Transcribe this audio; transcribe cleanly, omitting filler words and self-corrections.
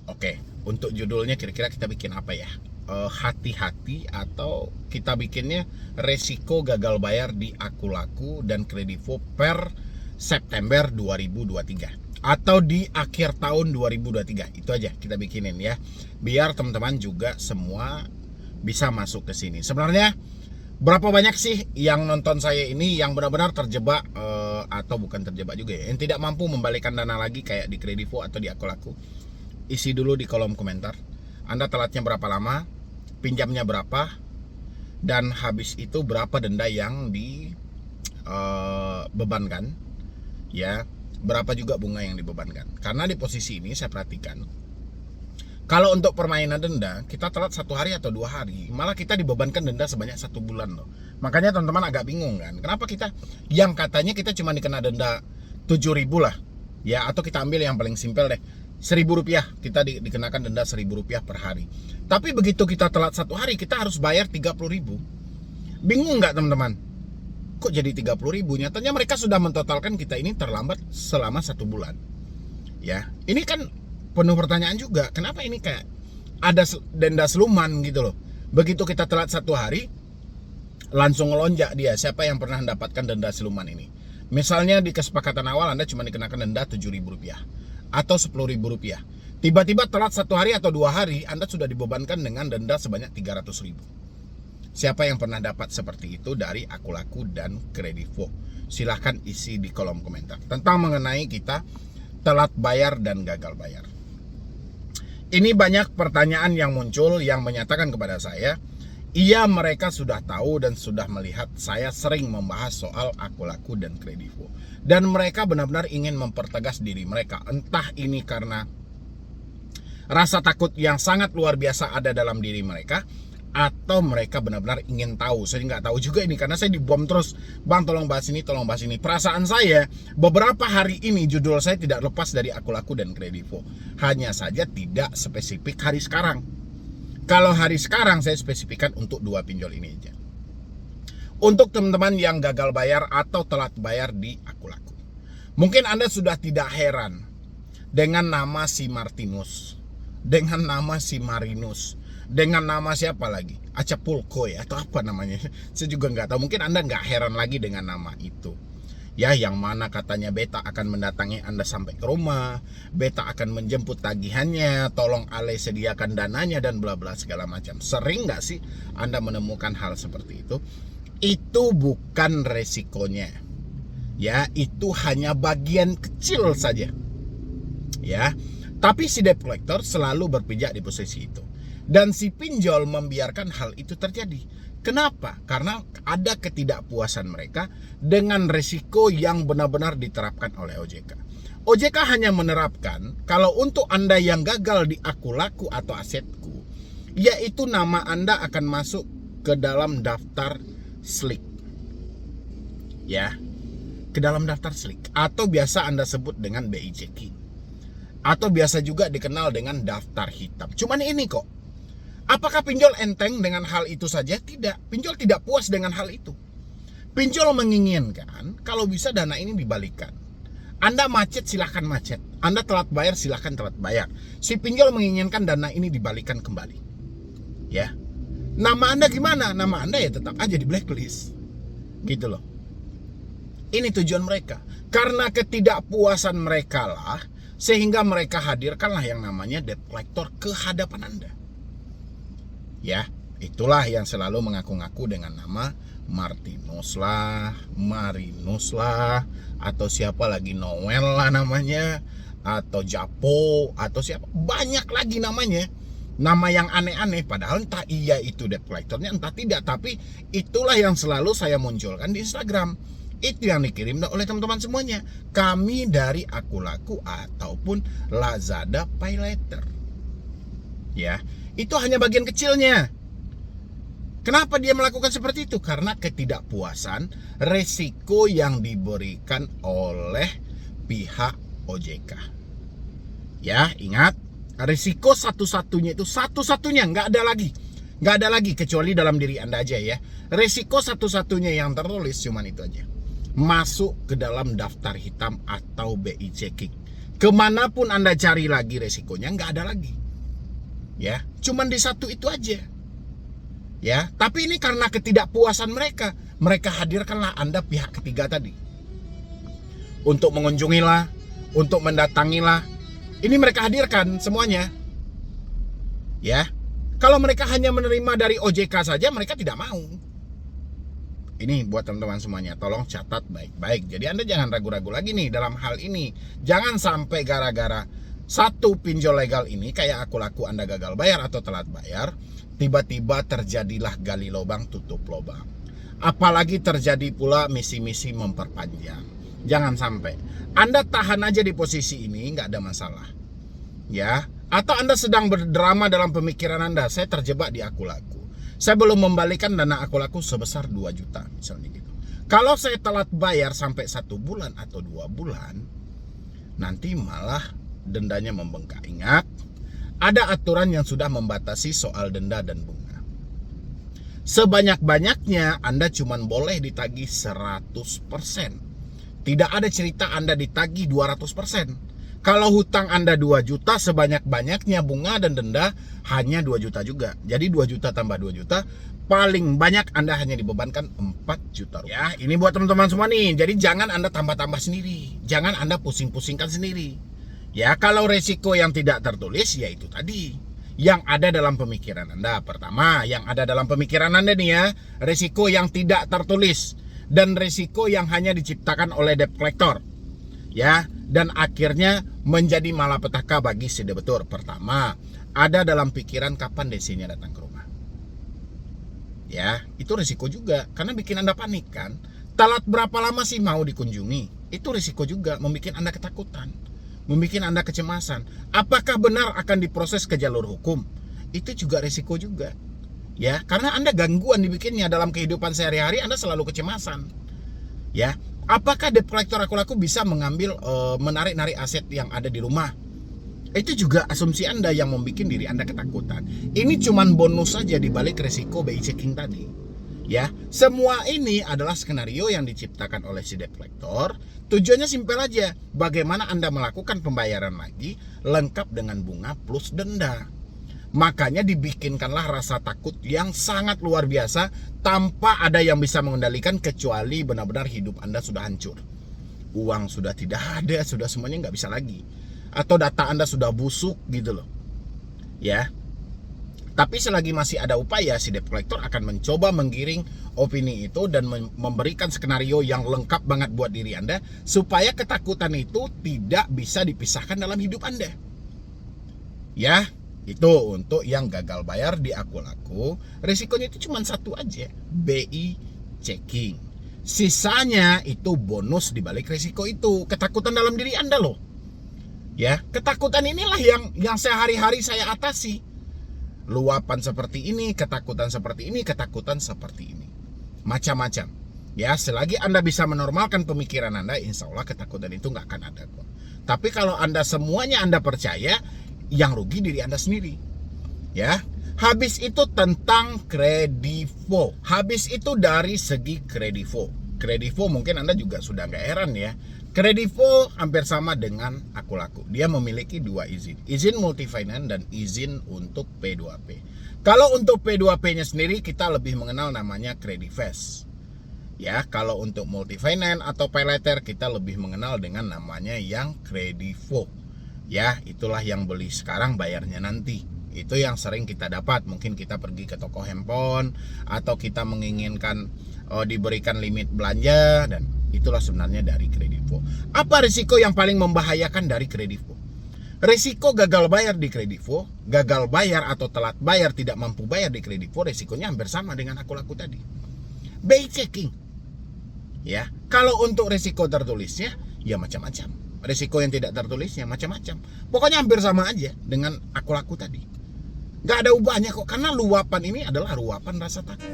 Oke, untuk judulnya kira-kira kita bikin apa ya? Hati-hati atau kita bikinnya resiko gagal bayar di Akulaku dan Kredivo per September 2023 atau di akhir tahun 2023. Itu aja kita bikinin ya. Biar teman-teman juga semua bisa masuk ke sini. Sebenarnya berapa banyak sih yang nonton saya ini yang benar-benar terjebak atau bukan terjebak juga ya, yang tidak mampu membalikan dana lagi kayak di Kredivo atau di Akulaku? Isi dulu di kolom komentar. Anda telatnya berapa lama, pinjamnya berapa, dan habis itu berapa denda yang dibebankan, ya, berapa juga bunga yang dibebankan. Karena di posisi ini saya perhatikan, kalau untuk permainan denda, kita telat 1 hari atau 2 hari, malah kita dibebankan denda sebanyak 1 bulan loh. Makanya teman-teman agak bingung kan, kenapa kita yang katanya kita cuma dikena denda 7.000 lah, ya, atau kita ambil yang paling simpel deh, Rp1.000 kita dikenakan denda Rp1.000 per hari. Tapi begitu kita telat 1 hari, kita harus bayar 30.000. Bingung nggak teman-teman? Kok jadi 30.000? Nyatanya mereka sudah mentotalkan kita ini terlambat selama 1 bulan. Ya, ini kan penuh pertanyaan juga. Kenapa ini kayak ada denda seluman gitu loh? Begitu kita telat 1 hari, langsung ngelonjak dia. Siapa yang pernah mendapatkan denda siluman ini? Misalnya di kesepakatan awal Anda cuma dikenakan denda Rp7.000 atau Rp10.000. Tiba-tiba telat 1 hari atau 2 hari, Anda sudah dibebankan dengan denda sebanyak Rp300.000. Siapa yang pernah dapat seperti itu dari Akulaku dan Kredivo? Silahkan isi di kolom komentar tentang mengenai kita telat bayar dan gagal bayar. Ini banyak pertanyaan yang muncul yang menyatakan kepada saya, iya, mereka sudah tahu dan sudah melihat saya sering membahas soal Akulaku dan Kredivo. Dan mereka benar-benar ingin mempertegas diri mereka. Entah ini karena rasa takut yang sangat luar biasa ada dalam diri mereka, atau mereka benar-benar ingin tahu. Saya nggak tahu juga ini, karena saya dibom terus. Bang, tolong bahas ini, tolong bahas ini. Perasaan saya, beberapa hari ini judul saya tidak lepas dari Akulaku dan Kredivo. Hanya saja tidak spesifik hari sekarang. Kalau hari sekarang saya spesifikkan untuk 2 pinjol ini aja. Untuk teman-teman yang gagal bayar atau telat bayar di Akulaku, mungkin Anda sudah tidak heran dengan nama si Martinus, dengan nama si Marinus, dengan nama siapa lagi? Acapulco ya, atau apa namanya? Saya juga nggak tahu. Mungkin Anda nggak heran lagi dengan nama itu. Ya, yang mana katanya beta akan mendatangi Anda sampai ke rumah, beta akan menjemput tagihannya, tolong Ale sediakan dananya dan bla bla segala macam. Sering nggak sih Anda menemukan hal seperti itu? Itu bukan resikonya. Ya, itu hanya bagian kecil saja. Ya, tapi si debt collector selalu berpijak di posisi itu. Dan si pinjol membiarkan hal itu terjadi. Kenapa? Karena ada ketidakpuasan mereka dengan risiko yang benar-benar diterapkan oleh OJK. OJK hanya menerapkan kalau untuk Anda yang gagal di Akulaku atau Asetku, yaitu nama Anda akan masuk ke dalam daftar SLIK. Ya, ke dalam daftar SLIK, atau biasa Anda sebut dengan BI checking, atau biasa juga dikenal dengan daftar hitam. Cuman ini kok, apakah pinjol enteng dengan hal itu saja? Tidak. Pinjol tidak puas dengan hal itu. Pinjol menginginkan kalau bisa dana ini dibalikan. Anda macet, silahkan macet. Anda telat bayar, silahkan telat bayar. Si pinjol menginginkan dana ini dibalikan kembali. Ya. Nama Anda gimana? Nama Anda ya tetap aja di blacklist. Gitu loh. Ini tujuan mereka. Karena ketidakpuasan mereka lah, sehingga mereka hadirkanlah yang namanya debt collector ke hadapan Anda. Ya, itulah yang selalu mengaku-ngaku dengan nama Martinus lah, Marinus lah, atau siapa lagi, Noel lah namanya, atau Japo, atau siapa, banyak lagi namanya. Nama yang aneh-aneh, padahal entah iya itu debt collectornya, entah tidak. Tapi itulah yang selalu saya munculkan di Instagram. Itu yang dikirim oleh teman-teman semuanya. Kami dari Akulaku ataupun Lazada Pay Later. Ya, itu hanya bagian kecilnya. Kenapa dia melakukan seperti itu? Karena ketidakpuasan resiko yang diberikan oleh pihak OJK. Ya, ingat, risiko satu-satunya itu satu-satunya, nggak ada lagi kecuali dalam diri Anda aja ya. Risiko satu-satunya yang tertulis cuman itu aja, masuk ke dalam daftar hitam atau BI checking. Kemanapun Anda cari lagi resikonya nggak ada lagi. Ya, cuman di satu itu aja. Ya, tapi ini karena ketidakpuasan mereka hadirkanlah Anda pihak ketiga tadi. Untuk mengunjungilah, untuk mendatangilah. Ini mereka hadirkan semuanya. Ya. Kalau mereka hanya menerima dari OJK saja, mereka tidak mau. Ini buat teman-teman semuanya, tolong catat baik-baik. Jadi Anda jangan ragu-ragu lagi nih dalam hal ini. Jangan sampai gara-gara satu pinjol legal ini, kayak aku laku Anda gagal bayar atau telat bayar, tiba-tiba terjadilah gali lubang tutup lubang. Apalagi terjadi pula misi-misi memperpanjang. Jangan sampai. Anda tahan aja di posisi ini, nggak ada masalah. Ya, atau Anda sedang berdrama dalam pemikiran Anda, saya terjebak di aku laku. Saya belum membalikan dana aku laku sebesar 2 juta misalnya gitu. Kalau saya telat bayar sampai 1 bulan atau 2 bulan, nanti malah dendanya membengkak. Ingat, ada aturan yang sudah membatasi soal denda dan bunga. Sebanyak-banyaknya Anda cuma boleh ditagih 100%. Tidak ada cerita Anda ditagih 200%. Kalau hutang Anda 2 juta, sebanyak-banyaknya bunga dan denda hanya 2 juta juga. Jadi 2 juta tambah 2 juta, paling banyak Anda hanya dibebankan 4 juta rupiah. Ya, ini buat teman-teman semua nih. Jadi jangan Anda tambah-tambah sendiri. Jangan Anda pusing-pusingkan sendiri. Ya, kalau resiko yang tidak tertulis, ya itu tadi. Yang ada dalam pemikiran Anda. Pertama, yang ada dalam pemikiran Anda nih ya, resiko yang tidak tertulis. Dan resiko yang hanya diciptakan oleh debt collector. Ya, dan akhirnya menjadi malapetaka bagi si debitur. Pertama, ada dalam pikiran kapan desinya datang ke rumah. Ya, itu risiko juga karena bikin Anda panik kan. Telat berapa lama sih mau dikunjungi? Itu risiko juga, membuat Anda ketakutan, membuat Anda kecemasan. Apakah benar akan diproses ke jalur hukum? Itu juga risiko juga. Ya, karena Anda gangguan dibikinnya dalam kehidupan sehari-hari, Anda selalu kecemasan. Ya, apakah debt collector aku laku bisa mengambil menarik-narik aset yang ada di rumah? Itu juga asumsi Anda yang membuat diri Anda ketakutan. Ini cuman bonus saja di balik resiko BI checking tadi. Ya, semua ini adalah skenario yang diciptakan oleh si debt collector. Tujuannya simpel aja, bagaimana Anda melakukan pembayaran lagi lengkap dengan bunga plus denda. Makanya dibikinkanlah rasa takut yang sangat luar biasa tanpa ada yang bisa mengendalikan kecuali benar-benar hidup Anda sudah hancur. Uang sudah tidak ada, sudah semuanya nggak bisa lagi. Atau data Anda sudah busuk gitu loh. Ya. Tapi selagi masih ada upaya, si debt collector akan mencoba menggiring opini itu dan memberikan skenario yang lengkap banget buat diri Anda supaya ketakutan itu tidak bisa dipisahkan dalam hidup Anda. Ya. Itu untuk yang gagal bayar di aku laku, risikonya itu cuma satu aja, BI checking. Sisanya itu bonus di balik risiko itu, ketakutan dalam diri Anda loh. Ya, ketakutan inilah yang sehari-hari saya atasi. Luapan seperti ini, ketakutan seperti ini, ketakutan seperti ini. Macam-macam. Ya, selagi Anda bisa menormalkan pemikiran Anda, insya Allah ketakutan itu nggak akan ada kok. Tapi kalau Anda semuanya Anda percaya, yang rugi diri Anda sendiri. Ya. Habis itu tentang kredivo. Habis itu dari segi kredivo. Kredivo mungkin Anda juga sudah nggak heran ya. Kredivo hampir sama dengan aku laku. Dia memiliki 2 izin. Izin multifinance dan izin untuk P2P. Kalau untuk P2P-nya sendiri kita lebih mengenal namanya Credifast. Ya, kalau untuk multifinance atau paylater kita lebih mengenal dengan namanya yang kredivo. Ya, itulah yang beli sekarang bayarnya nanti. Itu yang sering kita dapat. Mungkin kita pergi ke toko handphone atau kita menginginkan diberikan limit belanja, dan itulah sebenarnya dari kredivo. Apa risiko yang paling membahayakan dari kredivo? Risiko gagal bayar di kredivo, gagal bayar atau telat bayar, tidak mampu bayar di kredivo, risikonya hampir sama dengan aku laku tadi. BI checking. Ya, kalau untuk risiko tertulisnya ya macam-macam. Risiko yang tidak tertulisnya macam-macam. Pokoknya hampir sama aja dengan aku laku tadi. Gak ada ubahnya kok, karena luapan ini adalah luapan rasa takut.